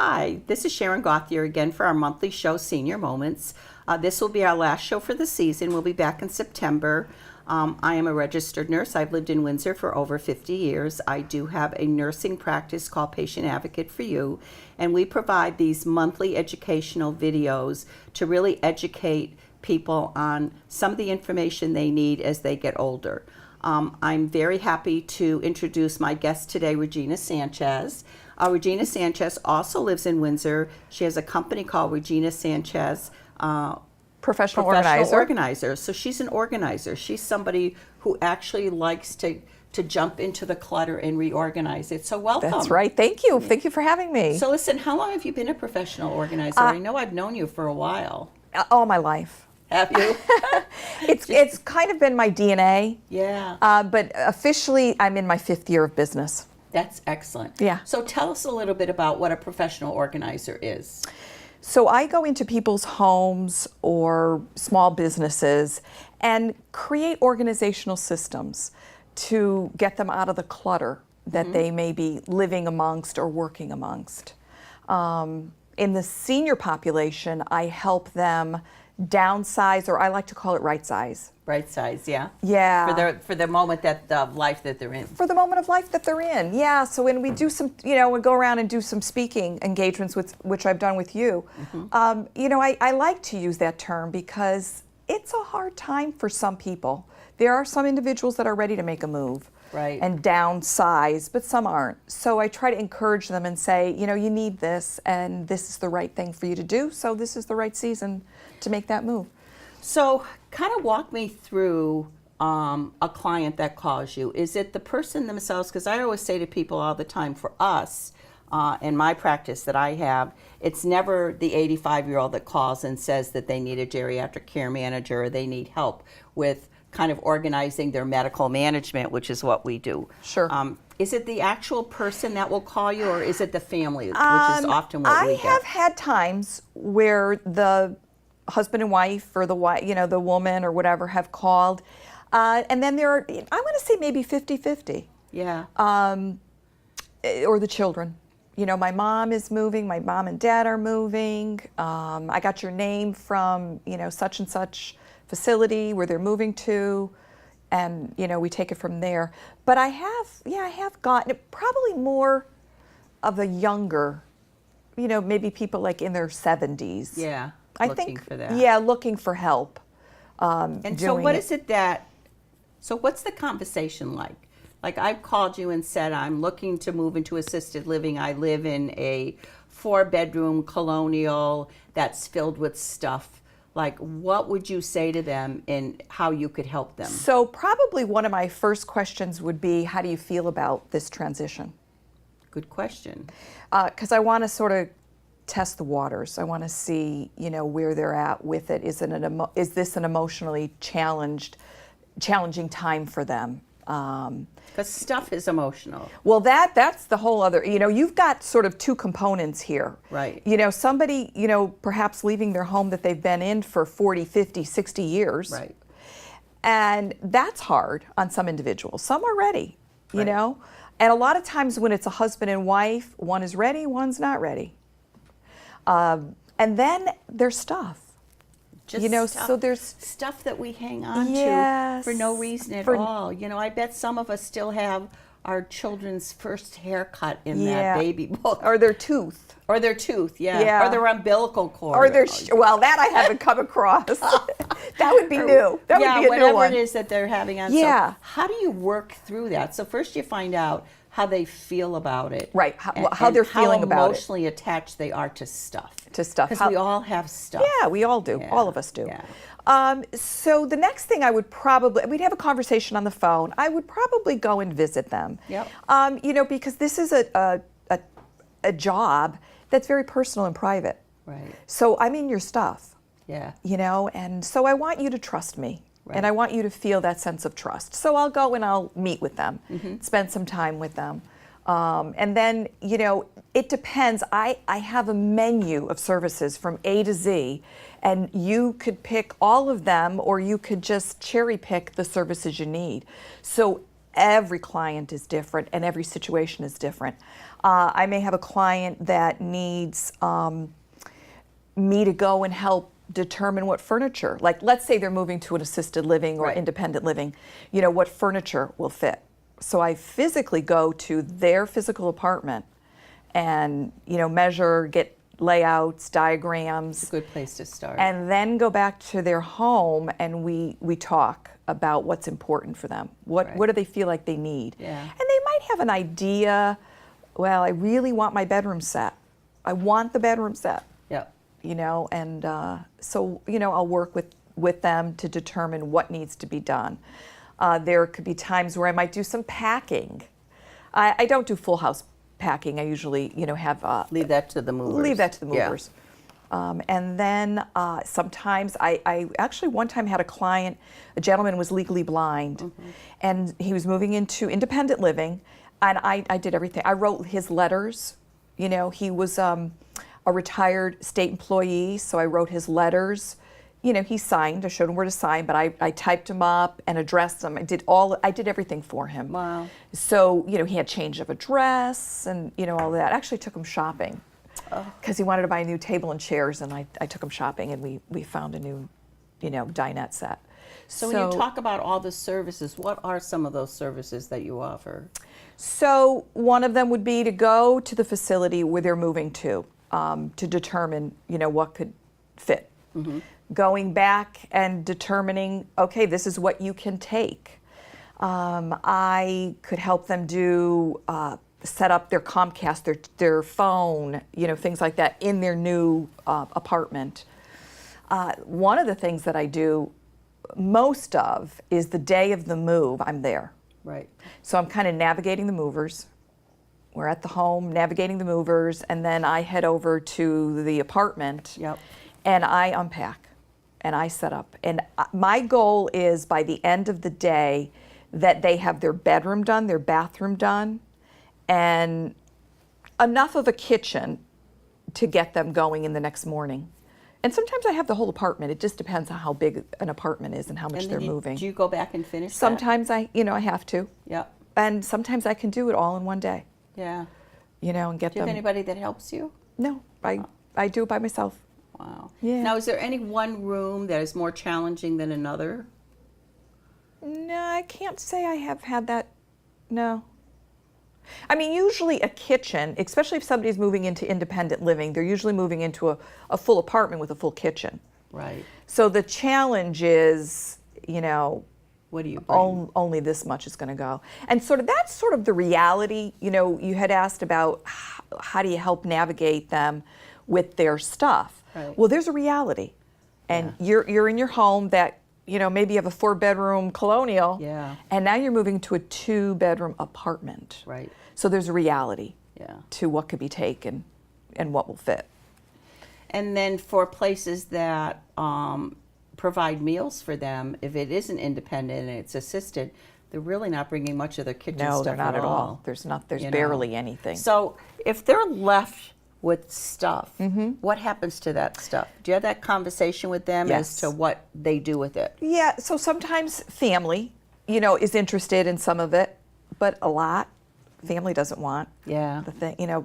Hi, this is Sharon Gauthier again for our monthly show, Senior Moments. This will be our last show for the season. We'll be back in September. I am a registered nurse. I've lived in Windsor for over 50 years. I do have a nursing practice called Patient Advocate for You, and we provide these monthly educational videos to really educate people on some of the information they need as they get older. I'm very happy to introduce my guest today, Regina Sanchez. Regina Sanchez also lives in Windsor. She has a company called Regina Sanchez Professional organizer. So she's an organizer. She's somebody who actually likes to jump into the clutter and reorganize it. So welcome. That's right. Thank you. Thank you for having me. So listen, how long have you been a professional organizer? I know I've known you for a while. All my life. Have you? It's kind of been my DNA. Yeah. But officially, I'm in my 5th year of business. That's excellent. Yeah. So tell us a little bit about what a professional organizer is. So I go into people's homes or small businesses and create organizational systems to get them out of the clutter that they may be living amongst or working amongst. In the senior population, I help them downsize, or I like to call it right size. Right size, yeah. Yeah. For the moment of life that they're in. For the moment of life that they're in, yeah. So when we do some, we go around and do some speaking engagements, which I've done with you. I like to use that term because it's a hard time for some people. There are some individuals that are ready to make a move. Right. And downsize, but some aren't. So I try to encourage them and say, you need this, and this is the right thing for you to do, so this is the right season to make that move. So kind of walk me through a client that calls you. Is it the person themselves? Because I always say to people all the time, for us, in my practice that I have, it's never the 85-year-old that calls and says that they need a geriatric care manager or they need help with kind of organizing their medical management, which is what we do. Sure. Is it the actual person that will call you, or is it the family, which is often what we get? I have had times where the husband and wife, or the woman or whatever, have called, and then there are, I want to say maybe 50-50. Yeah. Or the children. My mom is moving, my mom and dad are moving. I got your name from, such and such facility where they're moving to, and we take it from there. But I have gotten it, probably more of a younger, maybe people like in their 70s. Yeah, I looking think for that. Yeah, looking for help. And so what is it that, so what's the conversation like? Like, I've called you and said, I'm looking to move into assisted living. I live in a 4-bedroom colonial that's filled with stuff. Like, what would you say to them and how you could help them? So probably one of my first questions would be, how do you feel about this transition? Good question. Because I want to sort of test the waters. I want to see, where they're at with it. Is this an emotionally challenging time for them? Because stuff is emotional. Well, that's the whole other, you've got sort of two components here. Right. Somebody, perhaps leaving their home that they've been in for 40, 50, 60 years. Right. And that's hard on some individuals. Some are ready, Right. And a lot of times when it's a husband and wife, one is ready, one's not ready. And then there's stuff. Just so there's stuff that we hang on Yes. to for no reason at all. I bet some of us still have our children's first haircut in that baby book. Or their tooth. Or their tooth, Yeah. Or their umbilical cord. Or their, well, that I haven't come across. That would be new. That would be a new whatever one. it is that they're having on. Yeah. So how do you work through that? So first you find out how they feel about it. Right, how they're feeling about it. How emotionally attached they are to stuff. Because we all have stuff. Yeah, we all do. Yeah. All of us do. Yeah. So the next thing we'd have a conversation on the phone. I would probably go and visit them. Yep. Because this is a job that's very personal and private. Right. So I'm in your stuff. Yeah. And so I want you to trust me. Right. And I want you to feel that sense of trust. So I'll go and I'll meet with them, spend some time with them. And then, it depends. I have a menu of services from A to Z, and you could pick all of them, or you could just cherry pick the services you need. So every client is different and every situation is different. I may have a client that needs me to go and help determine what furniture, like let's say they're moving to an assisted living or Right. independent living, what furniture will fit. So I physically go to their physical apartment and, measure, get layouts, diagrams, Good place to start. and then go back to their home and we talk about what's important for them. What do they feel like they need? Yeah. And they might have an idea, well, I really want my bedroom set. I want the bedroom set. Yep. And so I'll work with them to determine what needs to be done. There could be times where I might do some packing. I don't do full house packing. I usually have Leave that to the movers. leave that to the Yeah. movers. And then sometimes I actually one time had a client, a gentleman was legally blind, and he was moving into independent living, and I did everything. I wrote his letters. He was a retired state employee, so I wrote his letters. He signed. I showed him where to sign, but I typed them up and addressed them. I did everything for him. Wow. So he had change of address and all that. I actually took him shopping because he wanted to buy a new table and chairs, and I took him shopping, and we found a new dinette set. So when you talk about all the services, what are some of those services that you offer? So one of them would be to go to the facility where they're moving to determine what could fit. Going back and determining, okay, this is what you can take. I could help them do set up their Comcast, their phone, things like that in their new apartment. One of the things that I do most of is the day of the move, I'm there. Right. So I'm kind of navigating the movers. We're at the home, navigating the movers, and then I head over to the apartment. Yep. And I unpack and I set up. And my goal is by the end of the day that they have their bedroom done, their bathroom done, and enough of a kitchen to get them going in the next morning. And sometimes I have the whole apartment. It just depends on how big an apartment is and how much And they're then moving. do you go back and finish that? Sometimes I have to. Yep. And sometimes I can do it all in one day, Yeah. and get Do you have them. anybody that helps you? No, I do it by myself. Wow. Yeah. Now, is there any one room that is more challenging than another? No, I can't say I have had that. No. I mean, usually a kitchen, especially if somebody's moving into independent living, they're usually moving into a full apartment with a full kitchen. Right. So the challenge is, What do you bring? only this much is going to go. And that's sort of the reality. You had asked about how do you help navigate them with their stuff. Right. Well, there's a reality. And you're in your home that, maybe you have a 4-bedroom colonial. Yeah. And now you're moving to a 2-bedroom apartment. Right. So there's a reality Yeah. to what could be taken and what will fit. And then for places that provide meals for them, if it isn't independent and it's assisted, they're really not bringing much of their kitchen No, stuff they're not at at all. There's you know. barely anything. So if they're left with stuff, Mm-hmm. what happens to that stuff? Do you have that conversation with them Yes. as to what they do with it? Yeah, so sometimes family, is interested in some of it, but a lot family doesn't want. Yeah. The thing,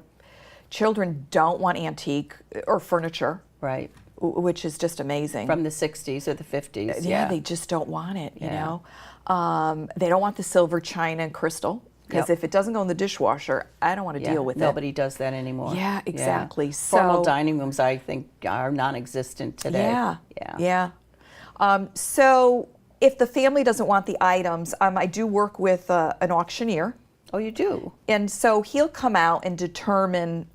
children don't want antique or furniture, Right. which is just amazing. From the 60s or the 50s. yeah, they just don't want it, Yeah. They don't want the silver, china, and crystal, because Yep. if it doesn't go in the dishwasher, I don't want to Yeah, deal with nobody does that anymore. Yeah, exactly. Formal So- dining rooms, I think, are non-existent it. today. Yeah. So if the family doesn't want the items, I do work with an auctioneer. Oh, you do? And so he'll come out and determine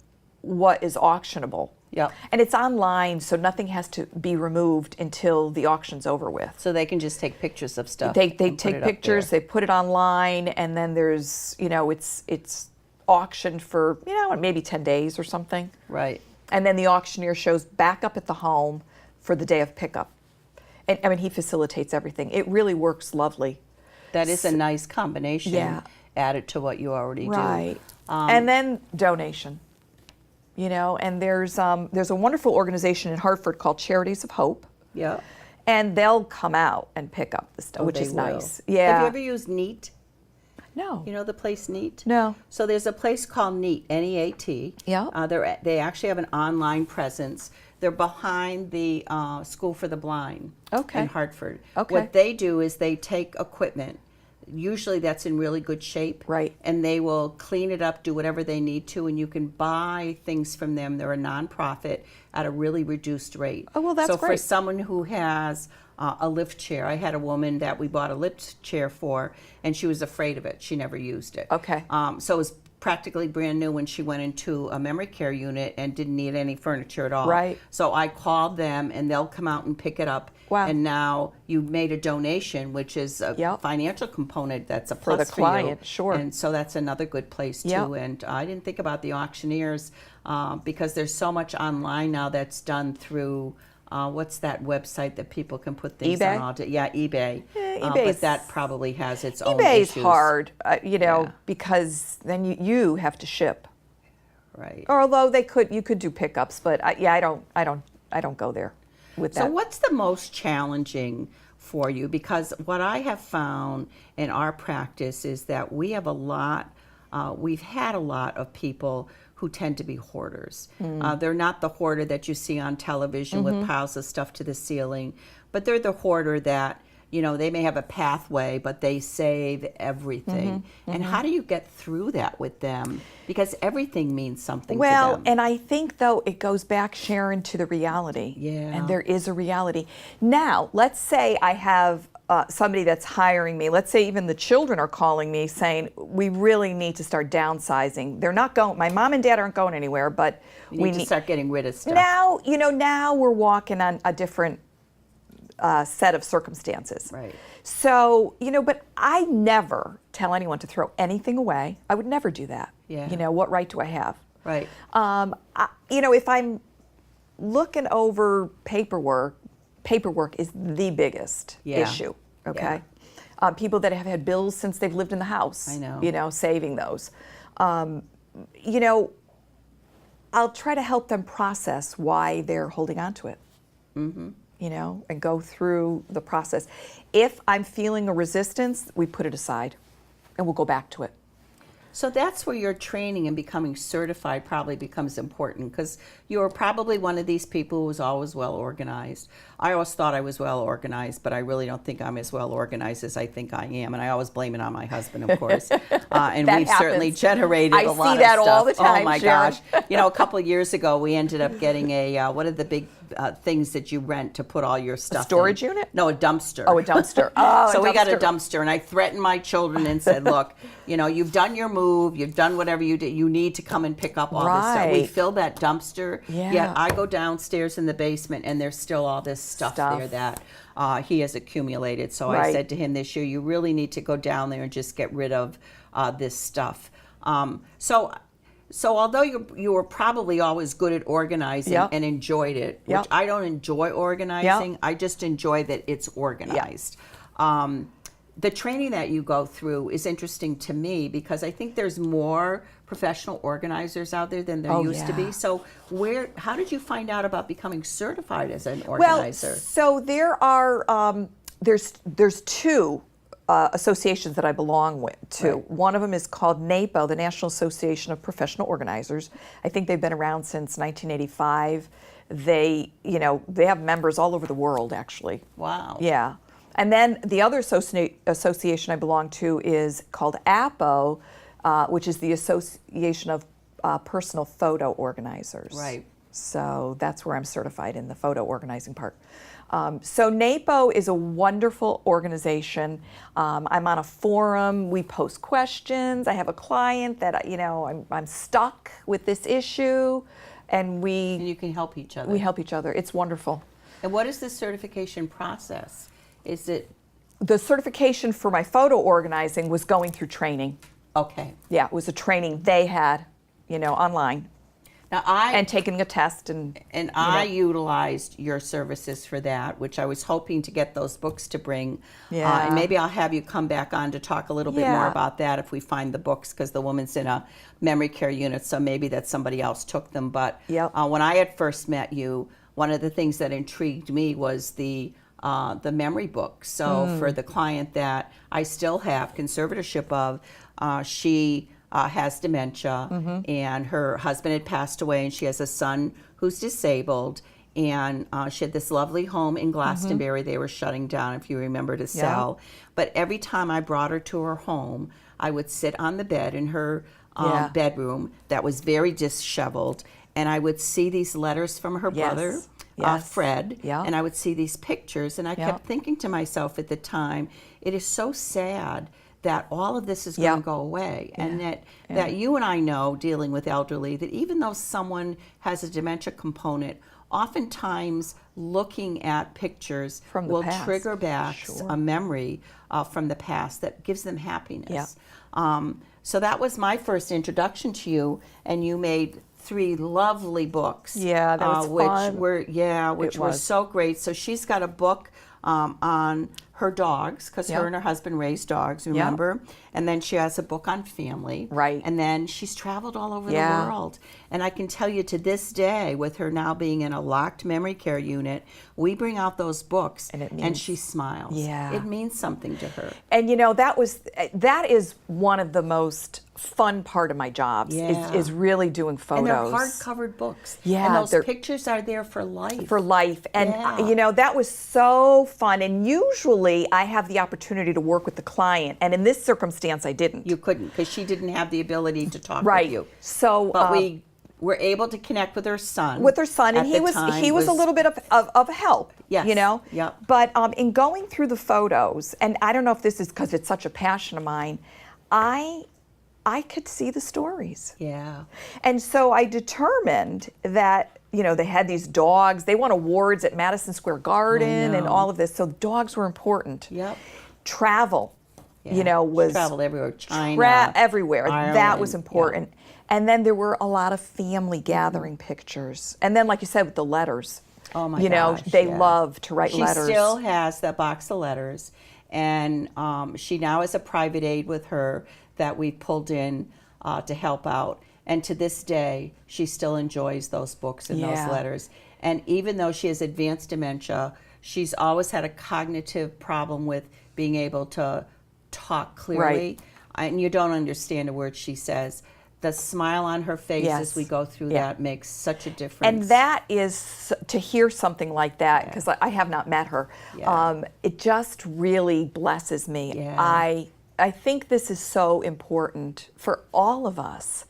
what is auctionable. Yep. And it's online, so nothing has to be removed until the auction's over with. So they can just take pictures of stuff. They and put take it up pictures, there. they put it online, and then there's, it's auctioned for, maybe 10 days or something. Right. And then the auctioneer shows back up at the home for the day of pickup. And I mean, he facilitates everything. It really works lovely. That is a nice combination Yeah. added to what you already do. Right. And then donation. And there's a wonderful organization in Hartford called Charities of Hope, Yeah. and they'll come out and pick up the stuff, which They is will. nice. Yeah. Have you ever used Neat? No. You know the place Neat? No. So there's a place called Neat, N-E-A-T. Yeah. They actually have an online presence. They're behind the School for the Blind Okay. in Hartford. Okay. What they do is they take equipment, usually that's in really good shape, Right. and they will clean it up, do whatever they need to, and you can buy things from them. They're a nonprofit at a really reduced rate. Oh, well, that's so for great. someone who has a lift chair, I had a woman that we bought a lift chair for, and she was afraid of it. She never used it. Okay. So it was practically brand new when she went into a memory care unit and didn't need any furniture at all. Right. So I called them, and they'll come out and pick it up. Wow. And now you made a donation, which is a Yep. financial component that's a For plus the for you. client, sure. And so that's another good place too. Yep. And I didn't think about the auctioneers because there's so much online now that's done through what's that website that people can put things eBay? on? Yeah, eBay. Yeah, But eBay's- that probably has its own eBay's issues. hard, Yeah. because then you have to ship. Right. Or although you could do pickups, but I don't go there with So that. what's the most challenging for you? Because what I have found in our practice is that we have we've had a lot of people who tend to be hoarders. They're not the hoarder that you see on television with piles of stuff to the ceiling, but they're the hoarder that, they may have a pathway, but they save everything. And how do you get through that with them? Because everything means something to Well, them. and I think, though, it goes back, Sharon, to the reality. Yeah. And there is a reality. Now, let's say I have somebody that's hiring me. Let's say even the children are calling me saying, we really need to start downsizing. They're not going, my mom and dad aren't going anywhere, but You we need to start getting rid of stuff. Now we're walking on a different set of circumstances. Right. So, but I never tell anyone to throw anything away. I would never do that. Yeah. What right do I have? Right. If I'm looking over paperwork is the biggest Yeah. issue, okay? People that have had bills since they've lived in the house. I know. Saving those. I'll try to help them process why they're holding on to it. Mm-hmm. And go through the process. If I'm feeling a resistance, we put it aside and we'll go back to it. So that's where your training and becoming certified probably becomes important, because you're probably one of these people who was always well organized. I always thought I was well organized, but I really don't think I'm as well organized as I think I am, and I always blame it on my husband, of course. And That we've certainly happens. generated I a lot see of that stuff. all the time, Oh my Sharon. gosh! A couple of years ago, we ended up getting a what are the big things that you rent to put all your stuff? storage in? unit? No, a dumpster. Oh, a dumpster. Oh, So a we got a dumpster. dumpster, and I threatened my children and said, "Look, you've done your move. You've done whatever you did. You need to come and pick up all this stuff." We Right. filled that dumpster. Yeah. Yet I go downstairs in the basement, and there's still all this stuff there that he has accumulated. So I Right. said to him this year, "You really need to go down there and just get rid of this stuff." So although you were probably always good at organizing Yep. and enjoyed it, which Yep. I don't enjoy organizing, I just enjoy that it's organized. The training that you go through is interesting to me because I think there's more professional organizers out there than there used to be. yeah. So how did you find out about becoming certified as an Well, organizer? so there are there's two associations that I belong to. Right. One of them is called NAPO, the National Association of Professional Organizers. I think they've been around since 1985. They have members all over the world, actually. Wow. Yeah. And then the other association I belong to is called APO, which is the Association of Personal Photo Organizers. Right. So that's where I'm certified in the photo organizing part. So NAPO is a wonderful organization. I'm on a forum. We post questions. I have a client that I'm stuck with this issue, and And we you can help each other. help each other. It's wonderful. And what is the certification process? Is it The certification for my photo organizing was going through training. okay? Yeah, it was a training they had, online, Now and taking a test and I utilized your services for that, which I was hoping to get those books to bring. Yeah. And maybe I'll have you come back on to talk a little bit more Yeah. about that if we find the books, because the woman's in a memory care unit, so maybe that somebody else took them. But Yep. when I had first met you, one of the things that intrigued me was the memory book. So for the client that I still have conservatorship of, She has dementia, and her husband had passed away, and she has a son who's disabled. And she had this lovely home in Glastonbury. They were shutting down, if you remember, to sell. But every time I brought her to her home, I would sit on the bed in her bedroom that was very disheveled, and I would see these letters from her brother, Fred, and I would see these pictures, and I kept thinking to myself at the time, it is so sad that all of this is going to go away, and that you and I know, dealing with elderly, that even though someone has a dementia component, oftentimes looking at pictures will trigger back a memory from the past that gives them happiness. So that was my first introduction to you, and you made 3 lovely books. Yeah, that was fun. Which were so great. So she's got a book on her dogs, because her and her husband raised dogs, remember? And then she has a book on family. Right. And then she's traveled all over the world. And I can tell you, to this day, with her now being in a locked memory care unit, we bring out those books and she smiles. Yeah. It means something to her. And that is one of the most fun part of my jobs is really doing photos. And they're hard-covered books. Yeah. And those pictures are there for life. For life. And, that was so fun. And usually I have the opportunity to work with the client. And in this circumstance, I didn't. You couldn't, because she didn't have the ability to talk with you. So, but we were able to connect with her son. And he was a little bit of a help. Yes. Yep. But in going through the photos, and I don't know if this is because it's such a passion of mine, I could see the stories. Yeah. And so I determined that, they had these dogs. They won awards at Madison Square Garden and all of this. So dogs were important. Yep. Travel, was... Traveled everywhere. China. Everywhere. Ireland, that was important. And then there were a lot of family gathering pictures. And then, like you said, with the letters. Oh, my gosh. They love to write letters. She still has that box of letters. And she now has a private aide with her that we pulled in to help out. And to this day, she still enjoys those books and those letters. And even though she has advanced dementia, she's always had a cognitive problem with being able to talk clearly. And you don't understand a word she says. The smile on her face as we go through that makes such a difference. And that is, to hear something like that, because I have not met her, it just really blesses me. Yeah. I think this is so important for all of us,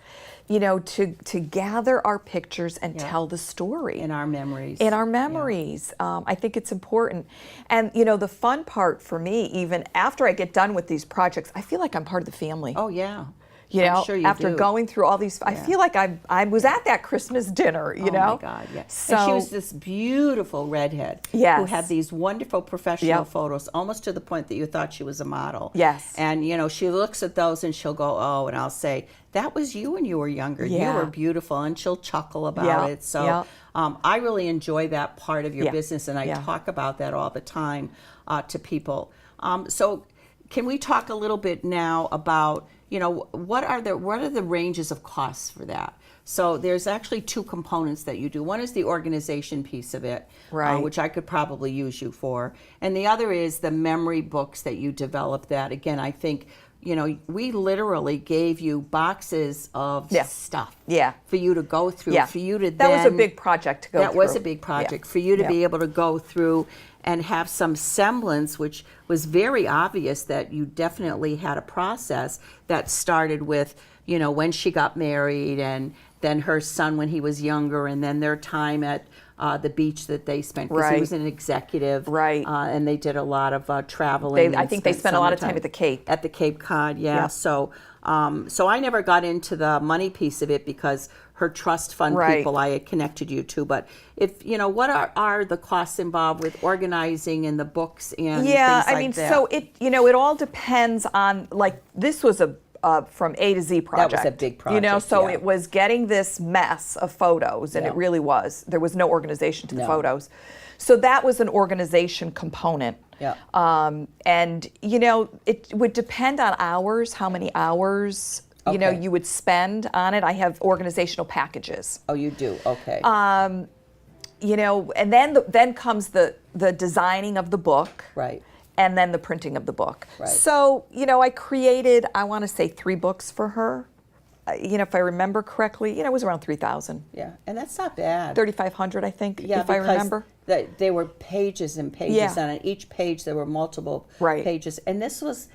to gather our pictures and tell the story. In our memories. I think it's important. And, the fun part for me, even after I get done with these projects, I feel like I'm part of the family. Oh, yeah. I'm sure you after do. Going through all these, I feel like I was at that Christmas dinner, Oh my God, yeah. So, and she was this beautiful redhead who had these wonderful professional photos, almost to the point that you thought she was a model. Yes. And, she looks at those and she'll go, oh, and I'll say, that was you when you were younger. You were beautiful. And she'll chuckle about it. So I really enjoy that part of your business, and I talk about that all the time to people. So can we talk a little bit now about, what are the ranges of costs for that? So there's actually 2 components that you do. One is the organization piece of it, which I could probably use you for. And the other is the memory books that you develop that, again, I think, we literally gave you boxes of stuff for you to go through, for you to That was a big project to go through. That was a big project for you to be able to go through and have some semblance, which was very obvious that you definitely had a process that started with, when she got married, and then her son when he was younger, and then their time at the beach that they spent, because he was an executive, and they did a lot of traveling. I think they spent a lot of time at the Cape. At the Cape Cod, So, so I never got into the money piece of it because her trust fund people I had connected you to. But if what are the costs involved with organizing and the books and things like that? So it all depends on, like, this was a from A to Z project. That was a big project. So it was getting this mess of photos, and it really was. There was no organization to the photos. So that was an organization component. And, it would depend on hours, how many hours, you would spend on it. I have organizational packages. Oh, you do? Okay. And then comes the designing of the book. Right. and then the printing of the book. Right. So, I created, I want to say 3 books for her. If I remember correctly, it was around 3,000. Yeah, and that's not bad. 3,500, I think, Yeah, if I remember. They were pages and pages, Yeah. and on each page there were multiple Right. pages. And this was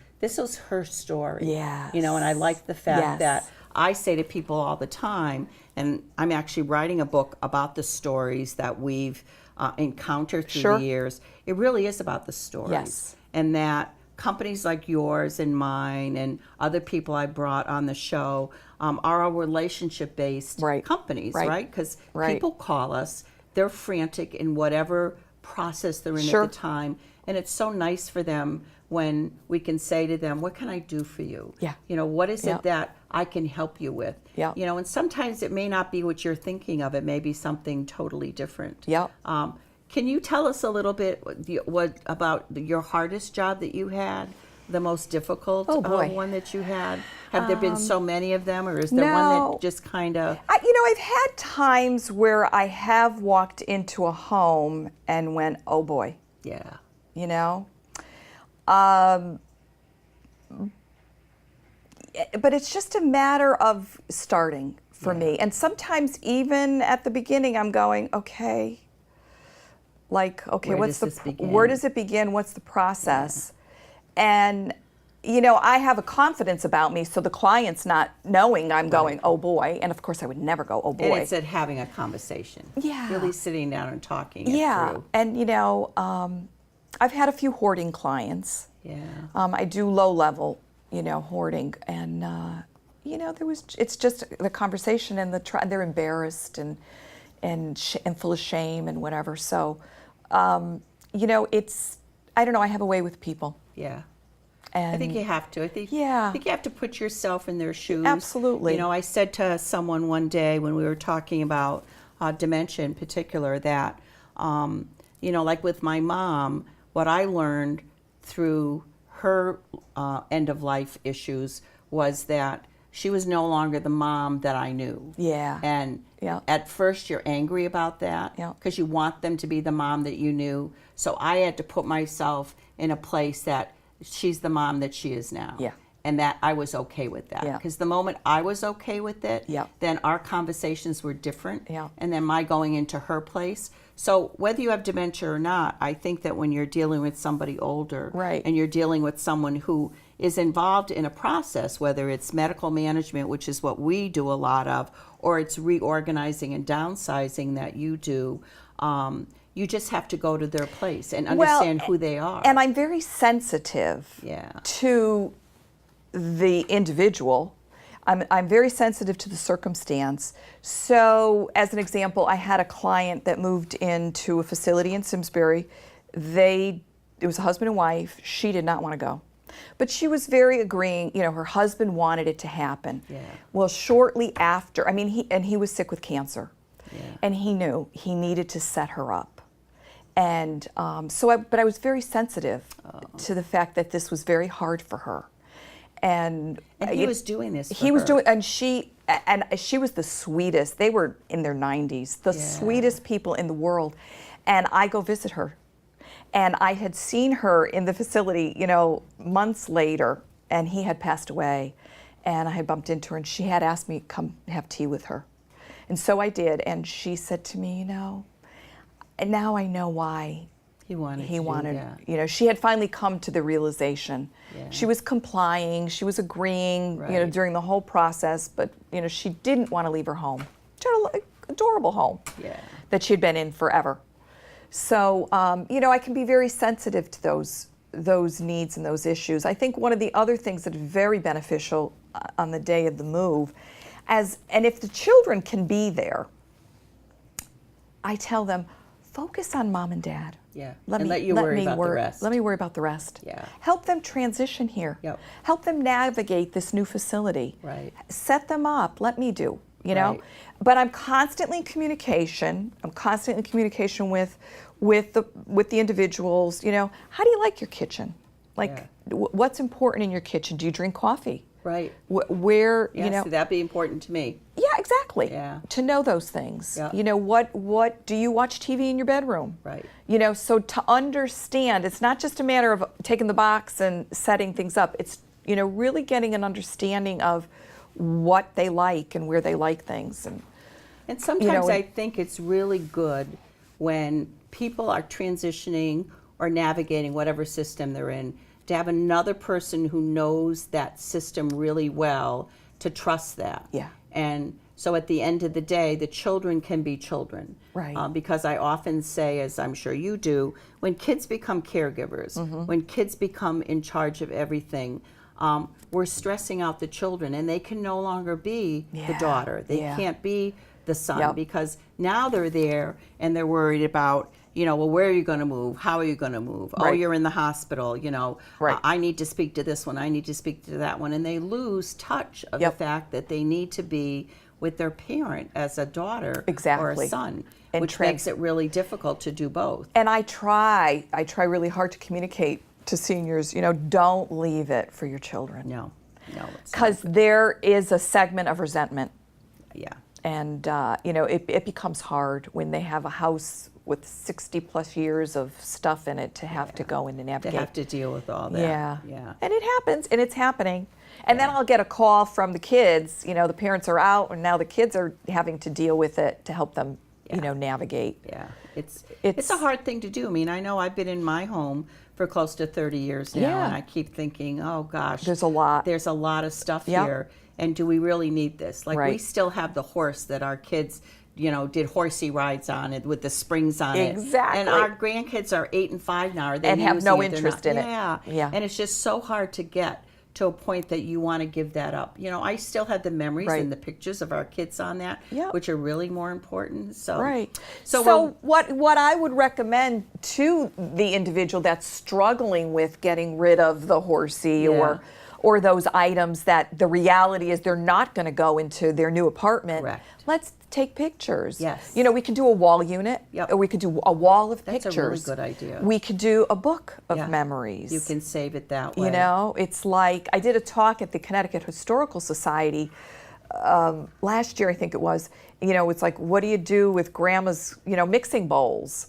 her story. Yes. And I like the fact Yes. that I say to people all the time, and I'm actually writing a book about the stories that we've encountered through Sure. the years. It really is about the stories. Yes. And that companies like yours and mine and other people I brought on the show are all relationship-based Right. companies, Right. right? Because Right. people call us, they're frantic in whatever process they're in Sure. at the time, and it's so nice for them when we can say to them, what can I do for you? Yeah. What is Yeah. it that I can help you with? Yeah. And sometimes it may not be what you're thinking of. It may be something totally different. Yeah. Can you tell us a little bit what about your hardest job that you had, the most difficult Oh, boy. one that you had? Have there been so many of them, or is there one No. that just kind of... I've had times where I have walked into a home and went, oh boy, Yeah. But it's just a matter of starting for me. And sometimes even at the beginning, I'm going, okay, Where what's does this begin? where does it begin? What's the process? And I have a confidence about me, so the client's not knowing I'm going, oh boy. And of course, I would never go, oh boy. And it's at having a conversation. Yeah. Really sitting down and talking it Yeah, through. and I've had a few hoarding clients. Yeah. I do low level, hoarding, and it's just the conversation and they're embarrassed and full of shame and whatever. So, it's I don't know. I have a way with people. Yeah. And I think you have to. I think you have to put yourself in their shoes. Absolutely. I said to someone one day when we were talking about dementia in particular that, like with my mom, what I learned through her end of life issues was that she was no longer the mom that I knew. Yeah. And Yeah. at first you're angry about that Yeah. because you want them to be the mom that you knew. So I had to put myself in a place that she's the mom that she is now. Yeah. And that I was okay with that. Yeah. Because the moment I was okay with it, Yeah. then our conversations were different. Yeah. And then my going into her place. So whether you have dementia or not, I think that when you're dealing with somebody older, Right. and you're dealing with someone who is involved in a process, whether it's medical management, which is what we do a lot of, or it's reorganizing and downsizing that you do, you just have to go to their place and understand who they are. And I'm very sensitive to the individual. I'm very sensitive to the circumstance. So, as an example, I had a client that moved into a facility in Simsbury. It was a husband and wife. She did not want to go. But she was very agreeing, her husband wanted it to happen. Yeah. Well, shortly after, he was sick with cancer. Yeah. And he knew he needed to set her up. And but I was very sensitive to the fact that this was very hard for her. And he was doing this for He was her. doing, and she was the sweetest. They were in their 90s, the sweetest people in the world. And I go visit her. And I had seen her in the facility, months later, and he had passed away. And I had bumped into her, and she had asked me to come have tea with her. And so I did. And she said to me, and now I know why He wanted she had finally come to the realization. Yeah. She was complying, she was agreeing, Right. during the whole process, but, she didn't want to leave her home. She had an adorable home that she'd been in forever. So, I can be very sensitive to those needs and those issues. I think one of the other things that is very beneficial on the day of the move, and if the children can be there, I tell them, focus on mom and dad. Yeah. Let you worry about the rest. Let me worry about the rest. Yeah. Help them transition here. Yep. Help them navigate this new facility. Right. Set them up. Let me do. Right. But I'm constantly in communication. I'm constantly in communication with the individuals. How do you like your kitchen? What's important in your kitchen? Do you drink coffee? Right. Where Yes, that'd be important to me. Yeah, exactly. Exactly. Yeah. To know those things. Yeah. You know, what do you watch TV in your bedroom? Right. You know, so to understand, it's not just a matter of taking the box and setting things up. It's, you know, really getting an understanding of what they like and where they like things. And sometimes know, I think it's really good when people are transitioning or navigating whatever system they're in to have another person who knows that system really well to trust that. Yeah. And so at the end of the day, the children can be children. Right. Because I often say, as I'm sure you do, when kids become caregivers, when kids become in charge of everything, we're stressing out the children, and they can no longer be the Yeah. daughter. They Yeah. can't be the son, Yep. because now they're there and they're worried about, you know, well, where are you going to move? How are you going to move? Oh, Right. you're in the hospital, you know. Right. I need to speak to this one. I need to speak to that one. And they lose touch of Yep. the fact that they need to be with their parent as a daughter or Exactly. a son, And which makes it really difficult to do both. And I try really hard to communicate to seniors, you know, don't leave it for your children. No, it's not. Because there is a segment of resentment. Yeah. And, you know, it becomes hard when they have a house with 60 plus years of stuff in it to have to go in and To navigate. have to deal with all that. Yeah. Yeah. And it happens, and it's happening. And then I'll get a call from the kids, you know, the parents are out, and now the kids are having to deal with it to help them, you know, navigate. Yeah, it's It's- a hard thing to do. I mean, I know I've been in my home for close to 30 years now, Yeah. and I keep thinking, oh gosh, There's a lot. There's a lot of stuff Yep. here, and do we really need this? Like, we Right. still have the horse that our kids, you know, did horsey rides on it with the springs on it. Exactly. And our grandkids are 8 and 5 now. Are they And have using no it? They're interest not. in it. Yeah. Yeah. And it's just so hard to get to a point that you want to give that up. You know, I still have the memories Right. and the pictures of our kids on that, Yep. which are really more important. So, Right. So, So what I would recommend to the individual that's struggling with getting rid of the horsey Yeah. or those items that the reality is they're not going to go into their new apartment. Correct. Let's take pictures. Yes. You know, we could do a wall unit, Yep. or we could do a wall of That's a pictures. really good idea. We could do a book of Yeah. memories. You can save it that way. You know, it's like I did a talk at the Connecticut Historical Society last year, I think it was. You know, it's like, what do you do with grandma's, you know, mixing bowls?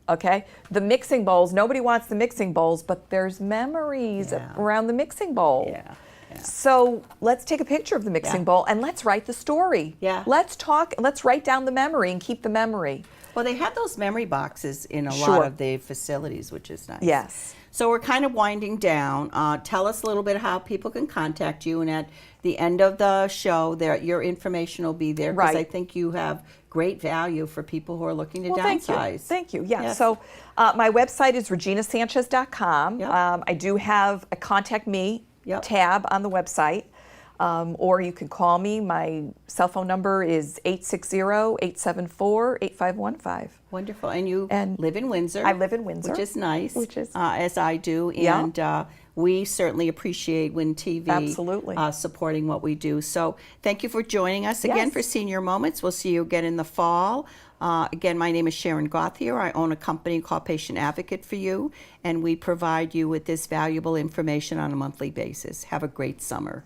Okay, the mixing bowls. Nobody wants the mixing bowls, but there's memories Yeah. around the mixing bowl. Yeah. So let's take a picture of the mixing Yeah. bowl and let's write the story. Yeah. Let's talk. Let's write down the memory and keep the memory. Well, they have those memory boxes in a Sure. lot of the facilities, which is nice. Yes. So we're kind of winding down. Tell us a little bit how people can contact you, and at the end of the show, your information will be there, because Right. I think you have great value for people who are looking to Well, downsize. Thank you. Yeah. Yes. So my website is reginasanchez.com. Yep. I do have a contact me Yep. tab on the website. Or you can call me. My cell phone number is 860-874-8515. Wonderful. And you And live in Windsor. I live in Windsor, Which is nice. which is- as I do. Yeah. And we certainly appreciate Win TV Absolutely. Supporting what we do. So thank you for joining us again Yes. for Senior Moments. We'll see you again in the fall. Again, my name is Sharon Gauthier. I own a company called Patient Advocate for You, and we provide you with this valuable information on a monthly basis. Have a great summer.